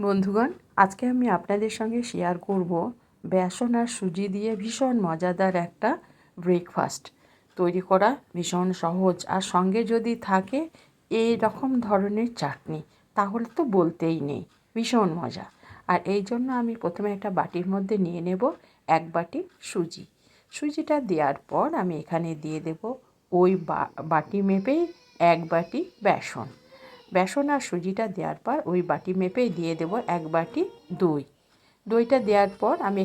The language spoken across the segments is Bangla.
বন্ধুগণ, আজকে আমি আপনাদের সঙ্গে শেয়ার করব বেসন আর সুজি দিয়ে ভীষণ মজাদার একটা ব্রেকফাস্ট তৈরি করা। ভীষণ সহজ, আর সঙ্গে যদি থাকে এই রকম ধরনের চাটনি তাহলে তো বলতেই নেই, ভীষণ মজা। আর এই জন্য আমি প্রথমে একটা বাটির মধ্যে নিয়ে নেব 1 বাটি সুজি। সুজিটা দেওয়ার পর আমি এখানে দিয়ে দেব ওই বাটি মেপেই 1 বাটি বেসন। বেসন আর সুজিটা দেওয়ার পর ওই বাটি মেপেই দিয়ে দেব 1 বাটি দই। দইটা দেওয়ার পর আমি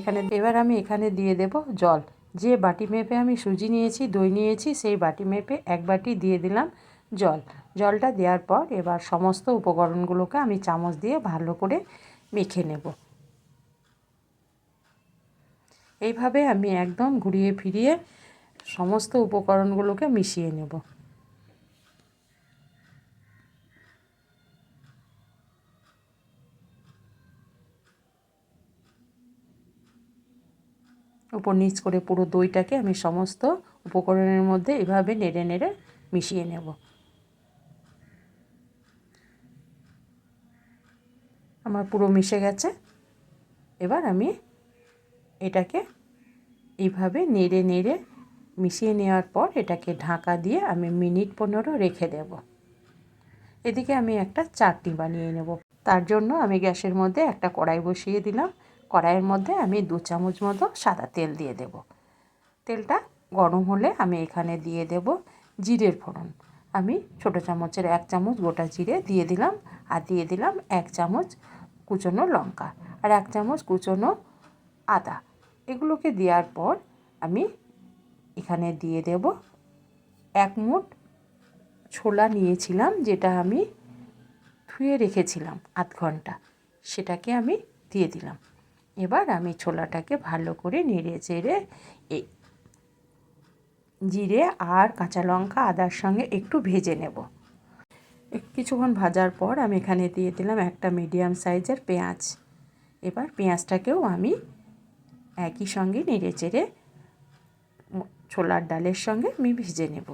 এখানে দিয়ে দেব জল। যে বাটি মেপে আমি সুজি নিয়েছি, দই নিয়েছি, সেই বাটি মেপে 1 বাটি দিয়ে দিলাম জল। জলটা দেওয়ার পর এবার সমস্ত উপকরণগুলোকে আমি চামচ দিয়ে ভালো করে মেখে নেব। এইভাবে আমি একদম ঘুরিয়ে ফিরিয়ে সমস্ত উপকরণগুলোকে মিশিয়ে নেব। উপর নিচ করে পুরো দইটাকে আমি সমস্ত উপকরণের মধ্যে এভাবে নেড়ে নেড়ে মিশিয়ে নেব। আমার পুরো মিশে গেছে। এবার আমি এটাকে এইভাবে নেড়ে নেড়ে মিশিয়ে নেওয়ার পর এটাকে ঢাকা দিয়ে আমি মিনিট 15 রেখে দেব। এদিকে আমি একটা চাটনি বানিয়ে নেব। তার জন্য আমি গ্যাসের মধ্যে একটা কড়াই বসিয়ে দিলাম। কড়াইয়ের মধ্যে আমি 2 চামচ মতো সাদা তেল দিয়ে দেব। তেলটা গরম হলে আমি এখানে দিয়ে দেব জিরের ফোড়ন। আমি ছোটো চামচের 1 চামচ গোটা জিরে দিয়ে দিলাম, আর দিয়ে দিলাম 1 চামচ কুচনো লঙ্কা আর 1 চামচ কুচনো আদা। এগুলোকে দেওয়ার পর আমি এখানে দিয়ে দেব 1 মুঠ ছোলা নিয়েছিলাম, যেটা আমি ধুয়ে রেখেছিলাম আধ ঘন্টা, সেটাকে আমি দিয়ে দিলাম। এবার আমি ছোলাটাকে ভালো করে নেড়ে চেড়ে এই জিরে আর কাঁচা লঙ্কা আদার সঙ্গে একটু ভেজে নেব। কিছুক্ষণ ভাজার পর আমি এখানে দিয়ে দিলাম একটা মিডিয়াম সাইজের পেঁয়াজ। এবার পেঁয়াজটাকেও আমি একই সঙ্গে নেড়ে চেড়ে ছোলার ডালের সঙ্গে আমি ভেজে নেব।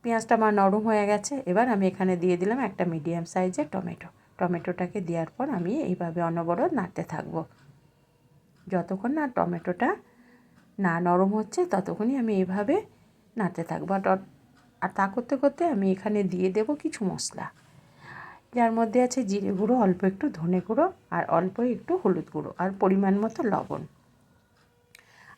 পেঁয়াজটা আমার নরম হয়ে গেছে। এবার আমি এখানে দিয়ে দিলাম একটা মিডিয়াম সাইজের টমেটো। টমেটোটাকে দেওয়ার পর আমি এইভাবে অনবরত নাড়তে থাকব। যতক্ষণ না টমেটোটা না নরম হচ্ছে ততক্ষণই আমি এইভাবে নাড়তে থাকবো। আর তা করতে করতে আমি এখানে দিয়ে দেব কিছু মশলা, যার মধ্যে আছে জিরে গুঁড়ো, অল্প একটু ধনে গুঁড়ো, আর অল্প একটু হলুদ গুঁড়ো, আর পরিমাণ মতো লবণ।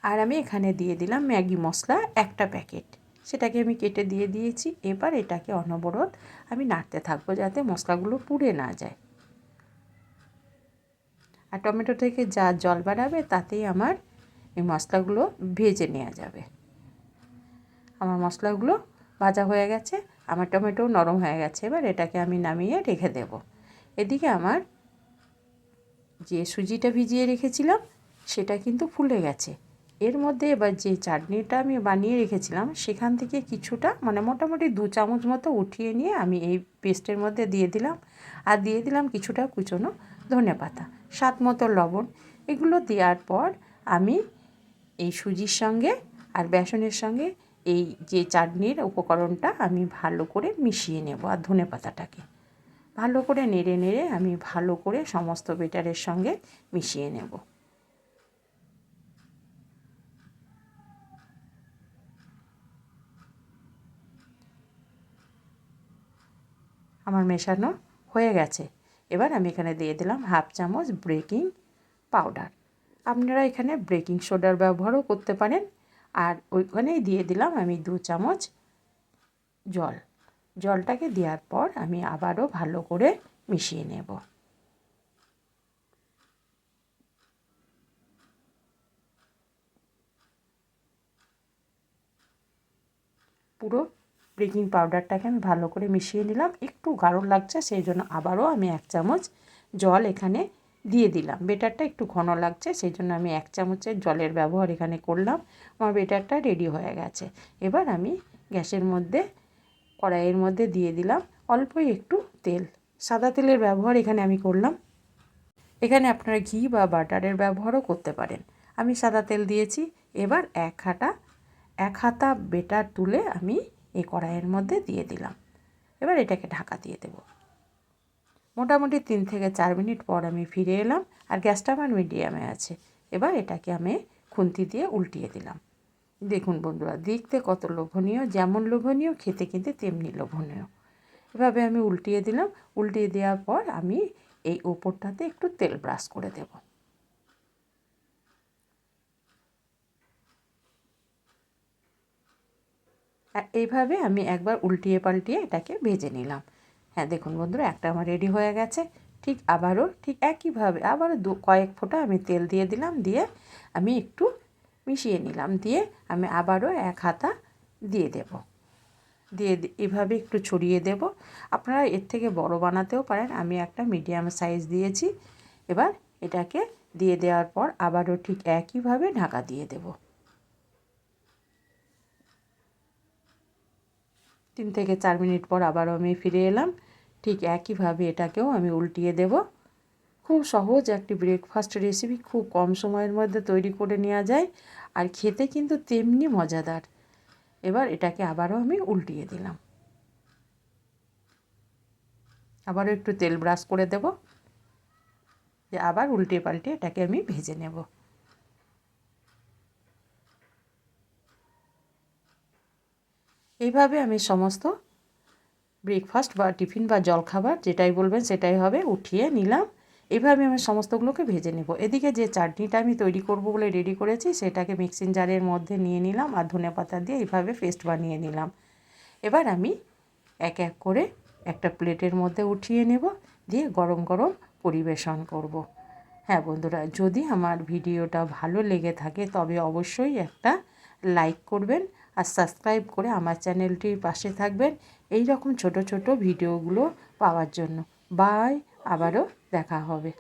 আর আমি এখানে দিয়ে দিলাম ম্যাগি মশলা একটা প্যাকেট, সেটাকে আমি কেটে দিয়ে দিয়েছি। এবার এটাকে অনবরত আমি নাড়তে থাকবো যাতে মশলাগুলো পুড়ে না যায়। আর টমেটো থেকে যা জল বেরাবে তাতেই আমার এই মশলাগুলো ভেজে নেওয়া যাবে। আমার মশলাগুলো ভাজা হয়ে গেছে, আমার টমেটো নরম হয়ে গেছে। এবার এটাকে আমি নামিয়ে রেখে দেব। এদিকে আমার যে সুজিটা ভিজিয়ে রেখেছিলাম সেটা কিন্তু ফুলে গেছে। এর মধ্যে এবার যে চাটনিটা আমি বানিয়ে রেখেছিলাম সেখান থেকে কিছুটা, মানে মোটামুটি 2 চামচ মতো উঠিয়ে নিয়ে আমি এই পেস্টের মধ্যে দিয়ে দিলাম। আর দিয়ে দিলাম কিছুটা কুচনো ধনেপাতা, স্বাদ মতো লবণ। এগুলো দেওয়ার পর আমি এই সুজির সঙ্গে আর বেসনের সঙ্গে এই যে চাটনির উপকরণটা আমি ভালো করে মিশিয়ে নেব। আর ধনেপাতাটাকে ভালো করে নেড়ে নেড়ে আমি ভালো করে সমস্ত বেটারের সঙ্গে মিশিয়ে নেব। আমার মেশানো হয়ে গেছে। এবার আমি এখানে দিয়ে দিলাম 1/2 চামচ বেকিং পাউডার। আপনারা এখানে বেকিং সোডার ব্যবহারও করতে পারেন। আর ওইখানেই দিয়ে দিলাম আমি 2 চামচ জল। জলটাকে দেওয়ার পর আমি আবারও ভালো করে মিশিয়ে নেব। পুরো বেকিং পাউডারটাকে আমি ভালো করে মিশিয়ে নিলাম। একটু গাঢ় লাগছে, সেই জন্য আবারও আমি 1 চামচ জল এখানে দিয়ে দিলাম। বেটারটা একটু ঘন লাগছে, সেই জন্য আমি 1 চামচের জলের ব্যবহার এখানে করলাম। আমার বেটারটা রেডি হয়ে গেছে। এবার আমি গ্যাসের মধ্যে কড়াইয়ের মধ্যে দিয়ে দিলাম অল্প একটু তেল। সাদা তেলের ব্যবহার এখানে আমি করলাম। এখানে আপনারা ঘি বা বাটারের ব্যবহারও করতে পারেন। আমি সাদা তেল দিয়েছি। এবার এক হাতা বেটার তুলে আমি এই কড়াইয়ের মধ্যে দিয়ে দিলাম। এবার এটাকে ঢাকা দিয়ে দেব। মোটামুটি 3 থেকে 4 মিনিট পর আমি ফিরে এলাম, আর গ্যাসটা আমার মিডিয়ামে আছে। এবার এটাকে আমি খুন্তি দিয়ে উল্টিয়ে দিলাম। দেখুন বন্ধুরা, দেখতে কত লোভনীয়, যেমন লোভনীয় খেতে কিন্তু তেমনি লোভনীয়। এভাবে আমি উল্টিয়ে দিলাম। উল্টিয়ে দেওয়ার পর আমি এই ওপরটাতে একটু তেল ব্রাশ করে দেব। আর এইভাবে আমি একবার উল্টিয়ে পাল্টিয়ে এটাকে ভেজে নিলাম। হ্যাঁ দেখুন বন্ধুরা, একটা আমার রেডি হয়ে গেছে। ঠিক আবারও ঠিক একইভাবে আবারও কয়েক ফোঁটা আমি তেল দিয়ে দিলাম, দিয়ে আমি একটু মিশিয়ে নিলাম, দিয়ে আমি আবারও এক হাতা দিয়ে দেব, দিয়ে এভাবে একটু ছড়িয়ে দেব। আপনারা এর থেকে বড় বানাতেও পারেন, আমি একটা মিডিয়াম সাইজ দিয়েছি। এবার এটাকে দিয়ে দেওয়ার পর আবারও ঠিক একইভাবে ঢাকা দিয়ে দেব। 3 থেকে 4 মিনিট পর আবারও আমি ফিরে এলাম। ঠিক একইভাবে এটাকেও আমি উল্টিয়ে দেব। খুব সহজ একটি ব্রেকফাস্ট রেসিপি, খুব কম সময়ের মধ্যে তৈরি করে নেওয়া যায়, আর খেতে কিন্তু তেমনি মজাদার। এবার এটাকে আবারও আমি উল্টিয়ে দিলাম, আবারও একটু তেল ব্রাশ করে দেব, যে আবার উল্টে পাল্টে এটাকে আমি ভেজে নেব। এইভাবে আমি সমস্ত ব্রেকফাস্ট বা টিফিন বা জলখাবার যেটাই বলবেন সেটাই হবে উঠিয়ে নিলাম। এইভাবে আমি সমস্তগুলোকে ভেজে নেব। এদিকে যে চাটনিটা আমি তৈরি করব বলে রেডি করেছি সেটাকে মিক্সিং জারের মধ্যে নিয়ে নিলাম, আর ধনেপাতা দিয়ে এইভাবে পেস্ট বানিয়ে নিলাম। এবার আমি এক এক করে একটা প্লেটের মধ্যে উঠিয়ে নেব, দিয়ে গরম গরম পরিবেশন করব। হ্যাঁ বন্ধুরা, যদি আমার ভিডিওটা ভালো লেগে থাকে তবে অবশ্যই একটা লাইক করবেন, আর সাবস্ক্রাইব করে আমার চ্যানেলটির পাশে থাকবেন এই রকম ছোট ছোট ভিডিওগুলো পাওয়ার জন্য। বাই, আবারও দেখা হবে।